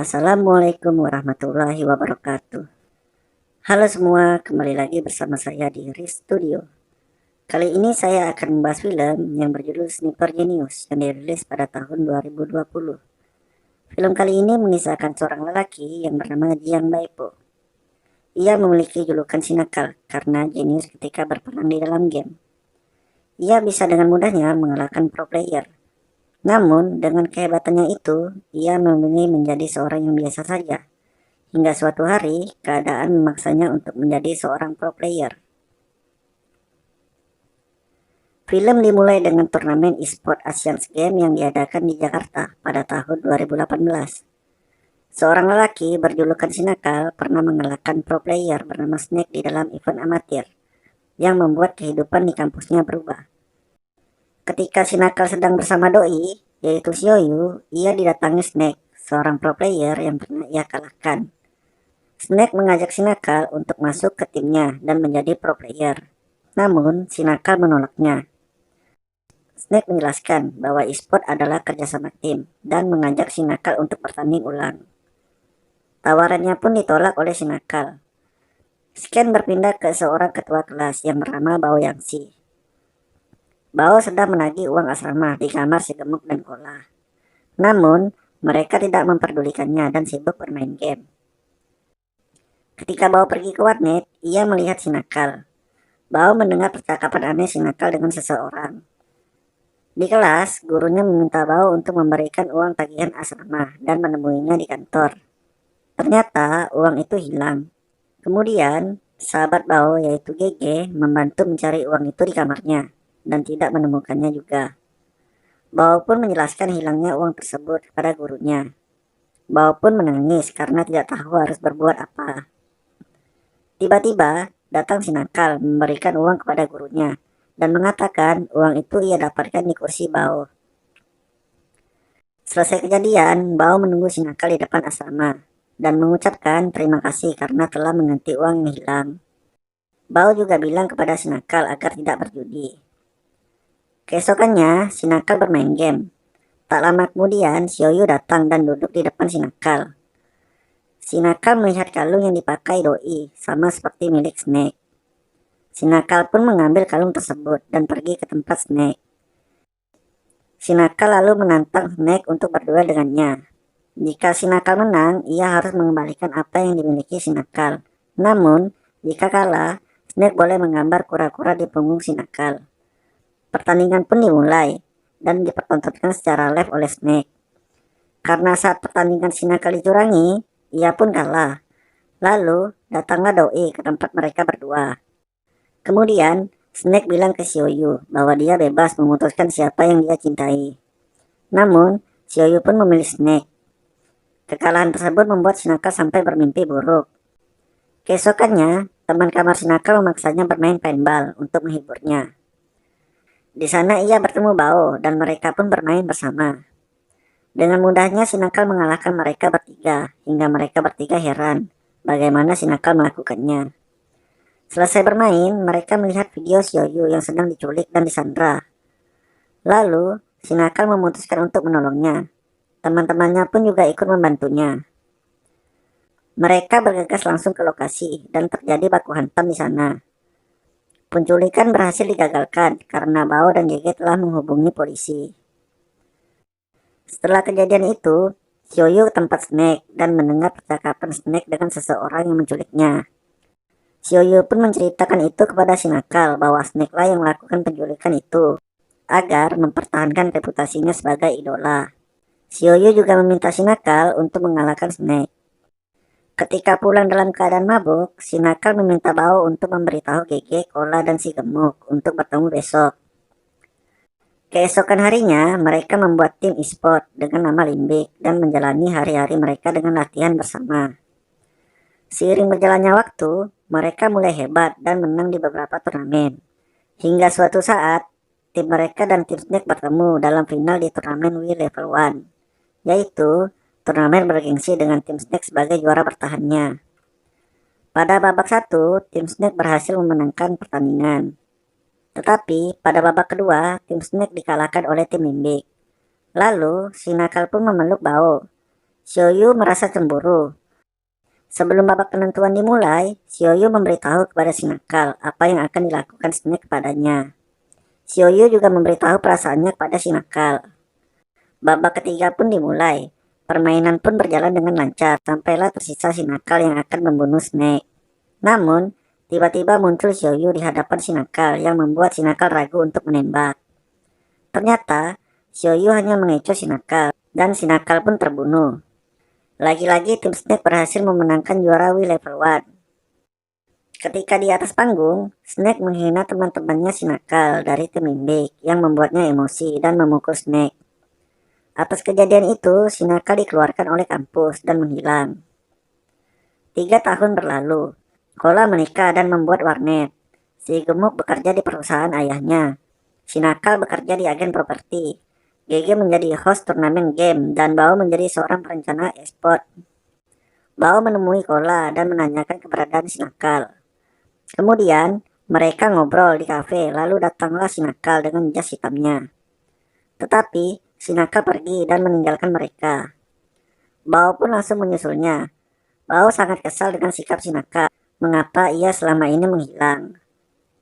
Assalamualaikum warahmatullahi wabarakatuh. Halo semua, kembali lagi bersama saya di Riz Studio. Kali ini saya akan membahas film yang berjudul Sniper Genius yang dirilis pada tahun 2020. Film kali ini mengisahkan seorang lelaki yang bernama Jiang Baipo. Ia memiliki julukan si nakal karena jenius ketika berperang di dalam game. Ia bisa dengan mudahnya mengalahkan pro player. Namun, dengan kehebatannya itu, ia memilih menjadi seorang yang biasa saja. Hingga suatu hari, keadaan memaksanya untuk menjadi seorang pro player. Film dimulai dengan turnamen e-sport Asian Games yang diadakan di Jakarta pada tahun 2018. Seorang lelaki berjulukan si nakal pernah mengalahkan pro player bernama Snake di dalam event amatir, yang membuat kehidupan di kampusnya berubah. Ketika si nakal sedang bersama doi, yaitu Xiaoyu, ia didatangi Snake, seorang pro player yang pernah ia kalahkan. Snake mengajak si nakal untuk masuk ke timnya dan menjadi pro player. Namun, si nakal menolaknya. Snake menjelaskan bahwa e-sport adalah kerjasama tim dan mengajak si nakal untuk bertanding ulang. Tawarannya pun ditolak oleh si nakal. Scan berpindah ke seorang ketua kelas yang bernama Bao Yangxi. Bao sedang menagih uang asrama di kamar si gemuk dan Kola. Namun, mereka tidak memperdulikannya dan sibuk bermain game. Ketika Bao pergi ke warnet, ia melihat si nakal. Bao mendengar percakapan aneh si nakal dengan seseorang. Di kelas, gurunya meminta Bao untuk memberikan uang tagihan asrama dan menemuinya di kantor. Ternyata uang itu hilang. Kemudian, sahabat Bao yaitu Gege membantu mencari uang itu di kamarnya dan tidak menemukannya juga. Bao pun menjelaskan hilangnya uang tersebut kepada gurunya. Bao pun menangis karena tidak tahu harus berbuat apa. Tiba-tiba, datang si nakal memberikan uang kepada gurunya dan mengatakan uang itu ia dapatkan di kursi Bao. Selesai kejadian, Bao menunggu si nakal di depan asrama dan mengucapkan terima kasih karena telah mengganti uang yang hilang. Bao juga bilang kepada si nakal agar tidak berjudi. Keesokannya, si nakal bermain game. Tak lama kemudian, Xiaoyu datang dan duduk di depan si nakal. Si nakal melihat kalung yang dipakai doi, sama seperti milik Snake. Si nakal pun mengambil kalung tersebut dan pergi ke tempat Snake. Si nakal lalu menantang Snake untuk berduel dengannya. Jika si nakal menang, ia harus mengembalikan apa yang dimiliki si nakal. Namun, jika kalah, Snake boleh menggambar kura-kura di punggung si nakal. Pertandingan pun dimulai dan dipertontonkan secara live oleh Snake. Karena saat pertandingan si nakal dicurangi, ia pun kalah. Lalu, datanglah doi ke tempat mereka berdua. Kemudian, Snake bilang ke Xiaoyu bahwa dia bebas memutuskan siapa yang dia cintai. Namun, Xiaoyu pun memilih Snake. Kekalahan tersebut membuat si nakal sampai bermimpi buruk. Keesokannya, teman kamar si nakal memaksanya bermain paintball untuk menghiburnya. Di sana ia bertemu Bao dan mereka pun bermain bersama. Dengan mudahnya si nakal mengalahkan mereka bertiga, hingga mereka bertiga heran bagaimana si nakal melakukannya. Selesai bermain, mereka melihat video Xiaoyu yang sedang diculik dan disandra. Lalu, si nakal memutuskan untuk menolongnya. Teman-temannya pun juga ikut membantunya. Mereka bergegas langsung ke lokasi dan terjadi baku hantam di sana. Penculikan berhasil digagalkan karena Bao dan Gege telah menghubungi polisi. Setelah kejadian itu, Xiaoyu ke tempat Snake dan mendengar percakapan Snake dengan seseorang yang menculiknya. Xiaoyu pun menceritakan itu kepada si nakal bahwa Snake lah yang melakukan penculikan itu agar mempertahankan reputasinya sebagai idola. Xiaoyu juga meminta si nakal untuk mengalahkan Snake. Ketika pulang dalam keadaan mabuk, si nakal meminta Bao untuk memberitahu Gege, Kola, dan si gemuk untuk bertemu besok. Keesokan harinya, mereka membuat tim e-sport dengan nama Limbik dan menjalani hari-hari mereka dengan latihan bersama. Seiring berjalannya waktu, mereka mulai hebat dan menang di beberapa turnamen. Hingga suatu saat, tim mereka dan tim Snake bertemu dalam final di turnamen Wii Level 1, yaitu turnamen bergengsi dengan tim Snake sebagai juara bertahannya. Pada babak 1, tim Snake berhasil memenangkan pertandingan. Tetapi pada babak kedua, tim Snake dikalahkan oleh tim Limbik. Lalu, si nakal pun memeluk Bao. Xiaoyu merasa cemburu. Sebelum babak penentuan dimulai, Xiaoyu memberitahu kepada si nakal apa yang akan dilakukan Snake kepadanya. Xiaoyu juga memberitahu perasaannya kepada si nakal. Babak ketiga pun dimulai. Permainan pun berjalan dengan lancar, sampailah tersisa si nakal yang akan membunuh Snake. Namun, tiba-tiba muncul Xiaoyu di hadapan si nakal yang membuat si nakal ragu untuk menembak. Ternyata, Xiaoyu hanya mengecoh si nakal, dan si nakal pun terbunuh. Lagi-lagi tim Snake berhasil memenangkan juara Wii Level 1. Ketika di atas panggung, Snake menghina teman-temannya si nakal dari tim Limbik yang membuatnya emosi dan memukul Snake. Atas kejadian itu, si nakal dikeluarkan oleh kampus dan menghilang. 3 tahun berlalu, Kola menikah dan membuat warnet. Si gemuk bekerja di perusahaan ayahnya. Si nakal bekerja di agen properti. GG menjadi host turnamen game dan Bao menjadi seorang perencana e-sport. Bao menemui Kola dan menanyakan keberadaan si nakal. Kemudian, mereka ngobrol di kafe, lalu datanglah si nakal dengan jas hitamnya. Tetapi, si nakal pergi dan meninggalkan mereka. Bao pun langsung menyusulnya. Bao sangat kesal dengan sikap si nakal. Mengapa ia selama ini menghilang?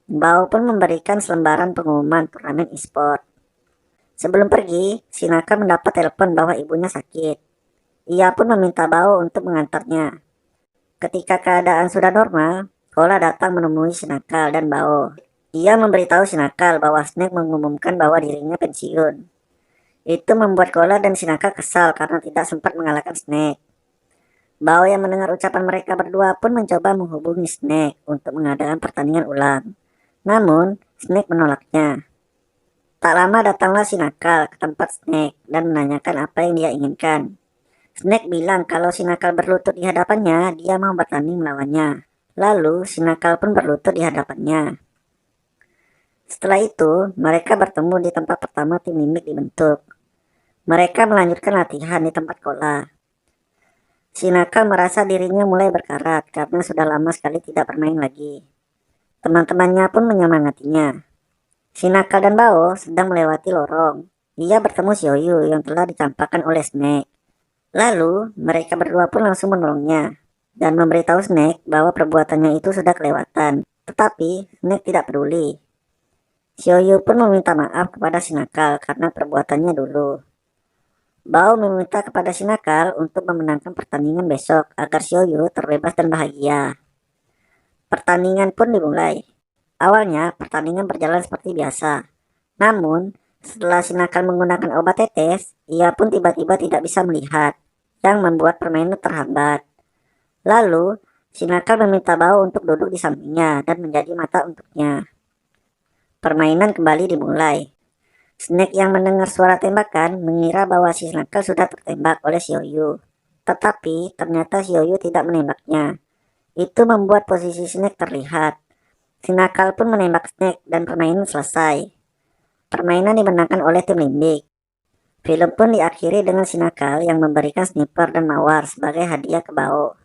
Bao pun memberikan selembaran pengumuman turnamen e-sport. Sebelum pergi, si nakal mendapat telepon bahwa ibunya sakit. Ia pun meminta Bao untuk mengantarnya. Ketika keadaan sudah normal, Kola datang menemui si nakal dan Bao. Ia memberitahu si nakal bahwa Snake mengumumkan bahwa dirinya pensiun. Itu membuat Kola dan si nakal kesal karena tidak sempat mengalahkan Snake. Bao yang mendengar ucapan mereka berdua pun mencoba menghubungi Snake untuk mengadakan pertandingan ulang. Namun, Snake menolaknya. Tak lama datanglah si nakal ke tempat Snake dan menanyakan apa yang dia inginkan. Snake bilang kalau si nakal berlutut di hadapannya, dia mau bertanding melawannya. Lalu, si nakal pun berlutut di hadapannya. Setelah itu, mereka bertemu di tempat pertama tim Limbik dibentuk. Mereka melanjutkan latihan di tempat Kola. Si nakal merasa dirinya mulai berkarat karena sudah lama sekali tidak bermain lagi. Teman-temannya pun menyemangatinya. Si nakal dan Bao sedang melewati lorong. Ia bertemu Xiaoyu yang telah dicampakkan oleh Snake. Lalu, mereka berdua pun langsung menolongnya dan memberitahu Snake bahwa perbuatannya itu sudah kelewatan. Tetapi, Snake tidak peduli. Xiaoyu pun meminta maaf kepada si nakal karena perbuatannya dulu. Bao meminta kepada si nakal untuk memenangkan pertandingan besok agar Xiaoyu terbebas dan bahagia. Pertandingan pun dimulai. Awalnya, pertandingan berjalan seperti biasa. Namun, setelah si nakal menggunakan obat tetes, ia pun tiba-tiba tidak bisa melihat, yang membuat permainan terhambat. Lalu, si nakal meminta Bao untuk duduk di sampingnya dan menjadi mata untuknya. Permainan kembali dimulai. Snake yang mendengar suara tembakan mengira bahwa si nakal sudah tertembak oleh Xiaoyu. Tetapi ternyata Xiaoyu tidak menembaknya. Itu membuat posisi Snake terlihat. Si nakal pun menembak Snake dan permainan selesai. Permainan dimenangkan oleh tim Limbik. Film pun diakhiri dengan si nakal yang memberikan sniper dan mawar sebagai hadiah ke Bao.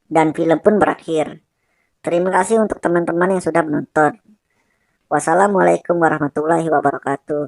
Dan film pun berakhir. Terima kasih untuk teman-teman yang sudah menonton. Wassalamualaikum warahmatullahi wabarakatuh.